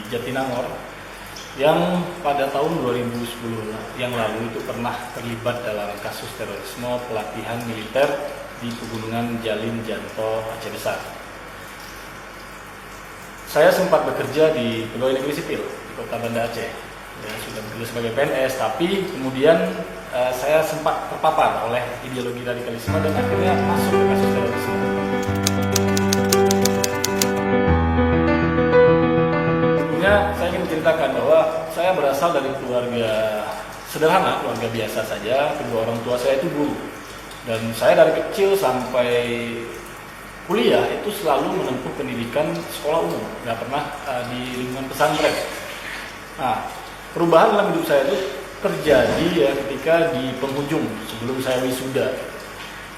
Jatinangor yang pada tahun 2010 yang lalu itu pernah terlibat dalam kasus terorisme pelatihan militer di Pegunungan Jalin Janto, Aceh Besar. Saya sempat bekerja di pegawai negeri sipil di Kota Banda Aceh. Ya, sudah bekerja sebagai PNS, tapi kemudian saya sempat terpapar oleh ideologi radikalisme dan akhirnya masuk ke kasus terorisme. Saya ingin menceritakan bahwa saya berasal dari keluarga sederhana, keluarga biasa saja. Kedua orang tua saya itu guru, dan saya dari kecil sampai kuliah itu selalu menempuh pendidikan sekolah umum, nggak pernah di lingkungan pesantren. Nah, perubahan dalam hidup saya itu terjadi ya ketika di penghujung sebelum saya wisuda.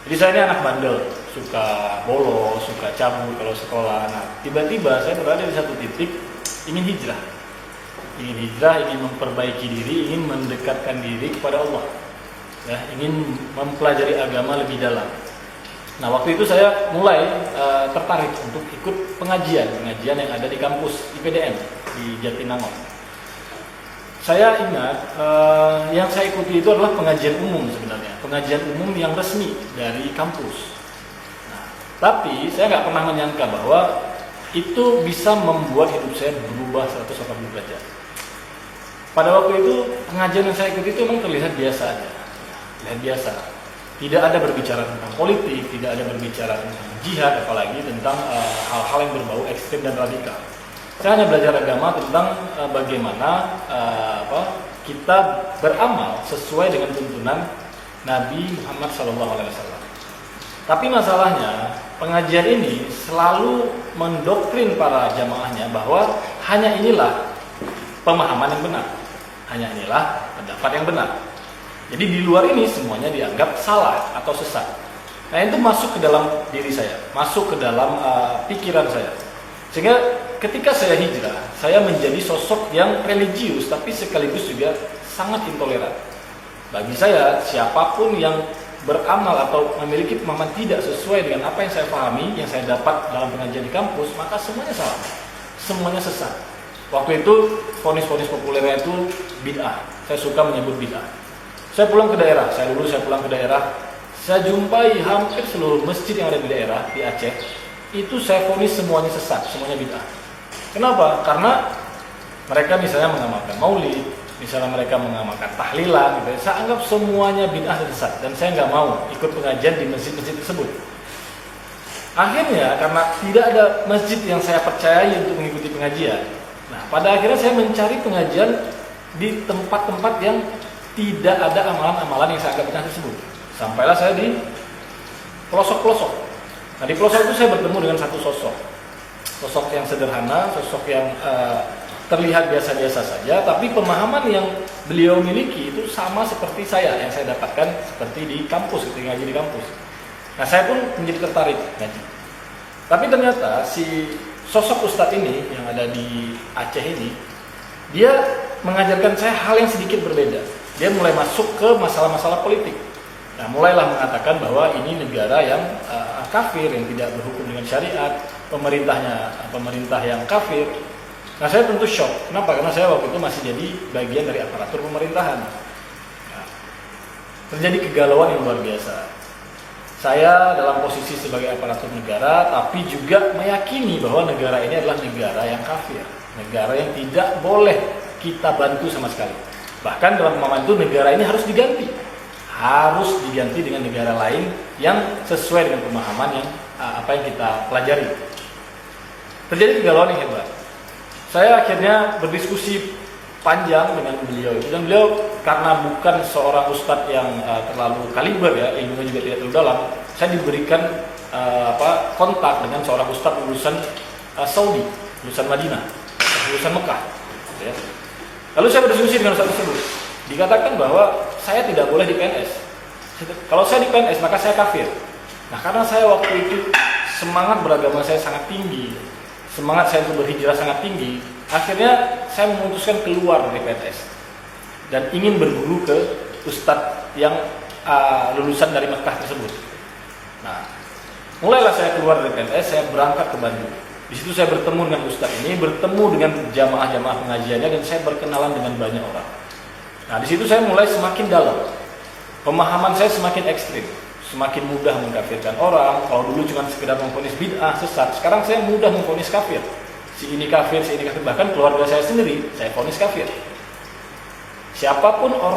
Jadi saya ini anak bandel, suka bolos, suka cabut kalau sekolah. Nah, tiba-tiba saya berada di satu titik ingin hijrah, ingin memperbaiki diri, ingin mendekatkan diri kepada Allah, ya, ingin mempelajari agama lebih dalam. Nah, waktu itu saya mulai tertarik untuk ikut pengajian yang ada di kampus IPDN di Jatinangor. Saya ingat yang saya ikuti itu adalah pengajian umum sebenarnya, pengajian umum yang resmi dari kampus. Nah, tapi saya nggak pernah menyangka bahwa itu bisa membuat hidup saya berubah 180 derajat. Pada waktu itu pengajian yang saya ikuti itu memang terlihat biasa aja, terlihat biasa. Tidak ada berbicara tentang politik, tidak ada berbicara tentang jihad, apalagi tentang hal-hal yang berbau ekstrem dan radikal. Saya hanya belajar agama tentang bagaimana kita beramal sesuai dengan tuntunan Nabi Muhammad SAW. Tapi masalahnya pengajian ini selalu mendoktrin para jamaahnya bahwa hanya inilah pemahaman yang benar, hanya inilah pendapat yang benar. Jadi di luar ini semuanya dianggap salah atau sesat. Nah, itu masuk ke dalam diri saya, masuk ke dalam pikiran saya. Sehingga ketika saya hijrah, saya menjadi sosok yang religius tapi sekaligus juga sangat intoleran. Bagi saya, siapapun yang beramal atau memiliki pemahaman tidak sesuai dengan apa yang saya pahami, yang saya dapat dalam pengajian di kampus, maka semuanya salah, semuanya sesat. Waktu itu vonis-vonis populernya itu bid'ah. Saya suka menyebut bid'ah. Saya pulang ke daerah, saya pulang ke daerah, saya jumpai hampir seluruh masjid yang ada di daerah di Aceh, itu saya vonis semuanya sesat, semuanya bid'ah. Kenapa? Karena mereka misalnya mengamalkan maulid, misalnya mereka mengamalkan tahlilan, gitu. Saya anggap semuanya bid'ah dan sesat, dan saya nggak mau ikut pengajian di masjid-masjid tersebut. Akhirnya karena tidak ada masjid yang saya percayai untuk mengikuti pengajian, nah pada akhirnya saya mencari pengajian di tempat-tempat yang tidak ada amalan-amalan yang saya anggap bid'ah tersebut. Sampailah saya di pelosok-pelosok. Nah, di pelosok itu saya bertemu dengan satu sosok yang sederhana, sosok yang terlihat biasa-biasa saja, tapi pemahaman yang beliau miliki itu sama seperti saya yang saya dapatkan seperti di kampus, ketika ngaji di kampus. Nah, saya pun menjadi tertarik ngaji. Tapi ternyata si sosok ustadz ini yang ada di Aceh ini, dia mengajarkan saya hal yang sedikit berbeda. Dia mulai masuk ke masalah-masalah politik. Nah, mulailah mengatakan bahwa ini negara yang kafir, yang tidak berhukum dengan syariat, pemerintah yang kafir. Nah, saya tentu shock. Kenapa? Karena saya waktu itu masih jadi bagian dari aparatur pemerintahan. Nah, terjadi kegalauan yang luar biasa. Saya dalam posisi sebagai aparatur negara, tapi juga meyakini bahwa negara ini adalah negara yang kafir, negara yang tidak boleh kita bantu sama sekali. Bahkan dalam pemahaman itu negara ini harus diganti dengan negara lain yang sesuai dengan pemahaman yang apa yang kita pelajari. Terjadi kegalauan yang hebat. Saya akhirnya berdiskusi panjang dengan beliau itu, dan beliau karena bukan seorang ustadz yang terlalu kaliber ya, ilmunya juga tidak terlalu dalam, saya diberikan kontak dengan seorang ustadz lulusan Saudi, lulusan Madinah, lulusan Mekah, ya. Lalu saya berdiskusi dengan ustadz tersebut, dikatakan bahwa saya tidak boleh di PNS. Kalau saya di PNS maka saya kafir. Nah, karena saya waktu itu semangat beragama saya sangat tinggi, semangat saya untuk berhijrah sangat tinggi, akhirnya saya memutuskan keluar dari PNS dan ingin berguru ke ustadz yang lulusan dari Mekah tersebut. Nah, mulailah saya keluar dari PNS, saya berangkat ke Bandung. Di Di situ saya bertemu dengan ustadz ini, bertemu dengan jamaah-jamaah pengajiannya, dan saya berkenalan dengan banyak orang. Nah, di situ saya mulai semakin dalam. Pemahaman saya semakin ekstrim, semakin mudah mengkafirkan orang. Kalau dulu cuma sekedar memvonis bid'ah, sesat, sekarang saya mudah memvonis kafir. Si ini kafir, bahkan keluarga saya sendiri, saya vonis kafir. Siapapun orang